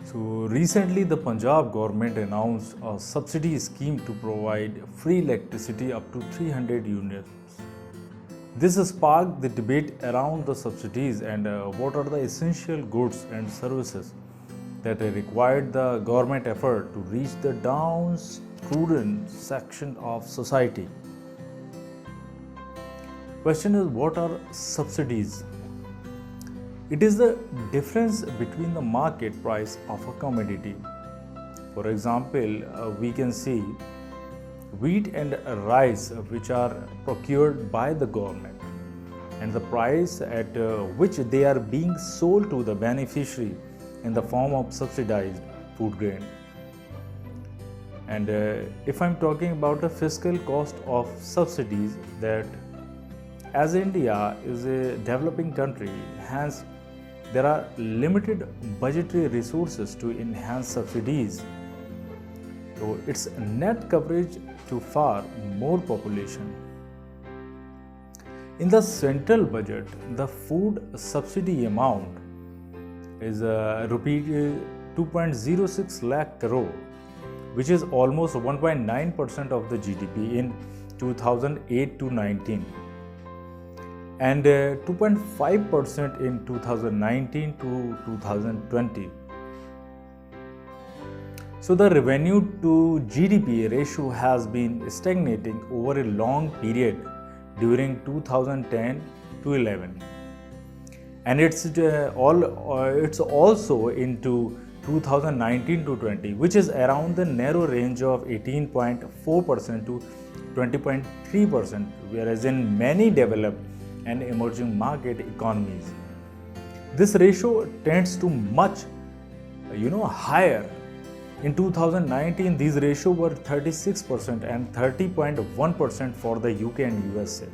So recently the Punjab government announced a subsidy scheme to provide free electricity up to 300 units. This sparked the debate around the subsidies and what are the essential goods and services that required the government effort to reach the downtrodden section of society. Question is, what are subsidies? It is the difference between the market price of a commodity. For example, we can see wheat and rice which are procured by the government and the price at which they are being sold to the beneficiary in the form of subsidized food grain. And if I'm talking about the fiscal cost of subsidies, that as India is a developing country, hence there are limited budgetary resources to enhance subsidies. So its net coverage to far more population. In the central budget, the food subsidy amount is rupee 2.06 lakh crore, which is almost 1.9% of the GDP in 2008 to 19. And 2.5% in 2019 to 2020. So the revenue to GDP ratio has been stagnating over a long period during 2010 to 11, and it's also into 2019 to 20, which is around the narrow range of 18.4% to 20.3%, whereas in many developed and emerging market economies, this ratio tends to much higher. In 2019, these ratios were 36% and 30.1% for the UK and USA.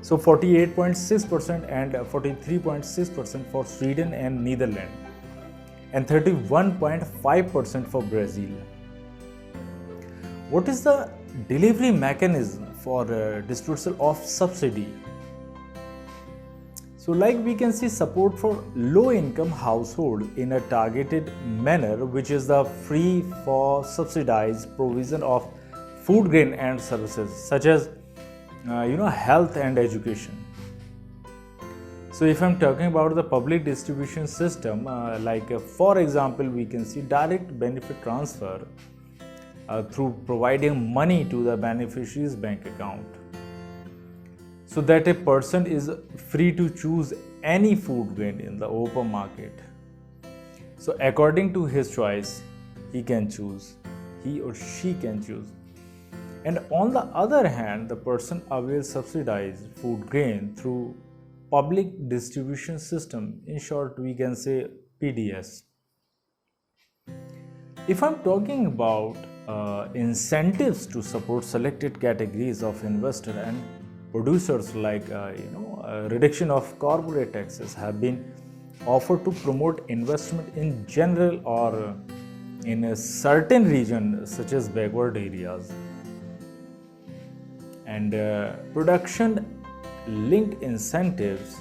So 48.6% and 43.6% for Sweden and Netherlands, and 31.5% for Brazil. What is the delivery mechanism for dispersal of subsidy? So like we can see support for low-income household in a targeted manner, which is the free for subsidized provision of food grain and services such as health and education. So if I'm talking about the public distribution system, for example, we can see direct benefit transfer through providing money to the beneficiary's bank account, so that a person is free to choose any food grain in the open market. So according to his choice, he or she can choose. And on the other hand, the person avails subsidized food grain through public distribution system. In short, we can say PDS. If I'm talking about incentives to support selected categories of investor and producers, like reduction of corporate taxes have been offered to promote investment in general or in a certain region such as backward areas. And production linked incentives,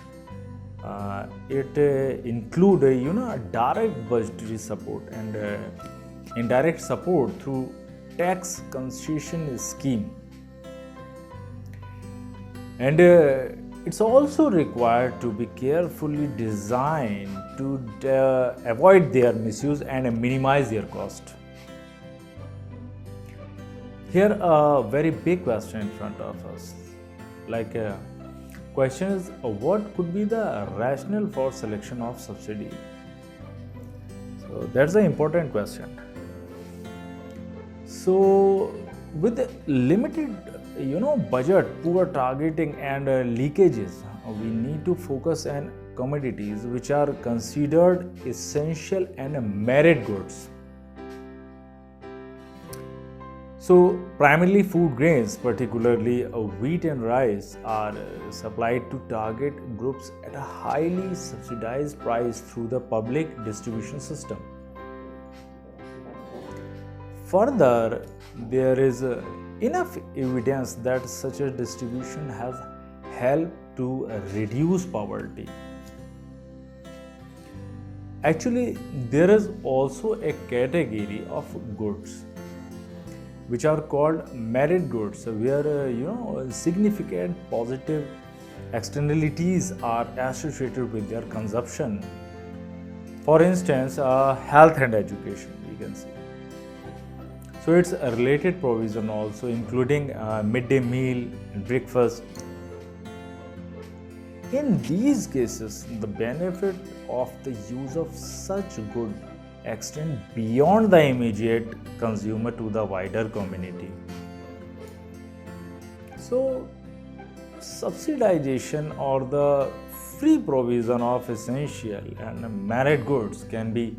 it include direct budgetary support and indirect support through tax concession scheme. And it's also required to be carefully designed to avoid their misuse and minimize their cost. Here a very big question in front of us. Question is, what could be the rationale for selection of subsidy? So that's an important question. So with limited budget, poor targeting and leakages, we need to focus on commodities which are considered essential and merit goods. So primarily food grains, particularly wheat and rice, are supplied to target groups at a highly subsidized price through the public distribution system. Further, there is enough evidence that such a distribution has helped to reduce poverty. Actually, there is also a category of goods which are called merit goods, where significant positive externalities are associated with their consumption. For instance, health and education, we can see. So it's a related provision also, including midday meal and breakfast. In these cases, the benefit of the use of such good extend beyond the immediate consumer to the wider community. So, subsidization or the free provision of essential and merit goods can be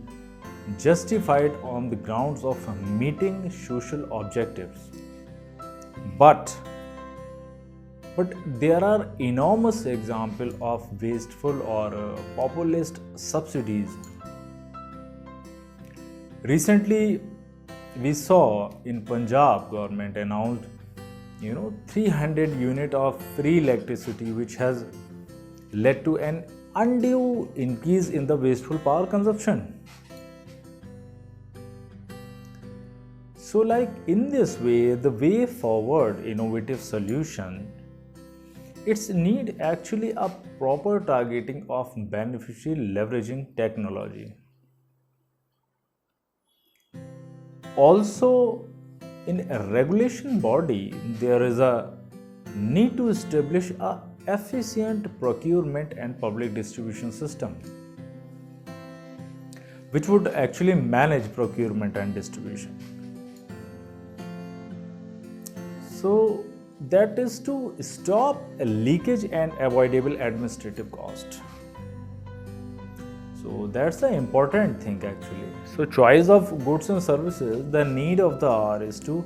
justified on the grounds of meeting social objectives. But there are enormous examples of wasteful or populist subsidies. Recently, we saw in Punjab government announced 300 unit of free electricity, which has led to an undue increase in the wasteful power consumption. So, like in this way, the way forward innovative solution, it's need actually a proper targeting of beneficial leveraging technology. Also, in a regulation body, there is a need to establish a efficient procurement and public distribution system, which would actually manage procurement and distribution. So that is to stop leakage and avoidable administrative cost. So that's the important thing actually. So choice of goods and services, the need of the hour is to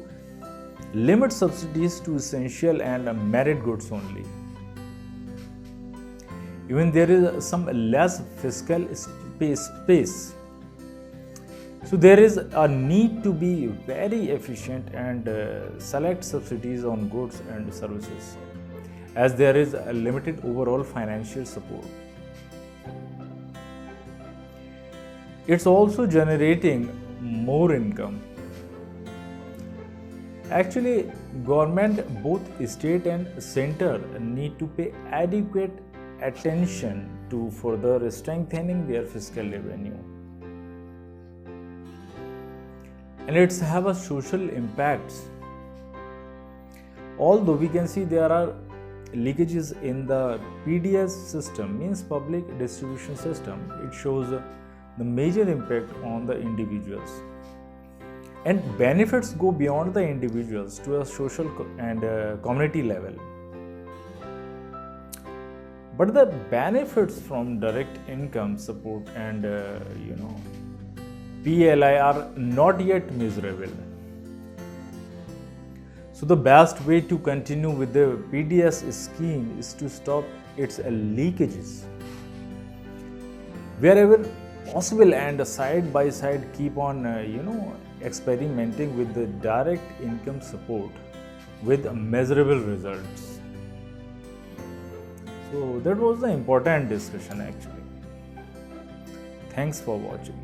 limit subsidies to essential and merit goods only. Even there is some less fiscal space. So there is a need to be very efficient and select subsidies on goods and services, as there is a limited overall financial support. It's also generating more income. Actually, government, both state and center, need to pay adequate attention to further strengthening their fiscal revenue. And it's have a social impacts. Although we can see there are leakages in the PDS system, means public distribution system, it shows the major impact on the individuals. And benefits go beyond the individuals to a social and community level. But the benefits from direct income support and PLI are not yet measurable. So the best way to continue with the PDS scheme is to stop its leakages wherever possible, and side by side keep on experimenting with the direct income support with measurable results. So that was the important discussion actually. Thanks for watching.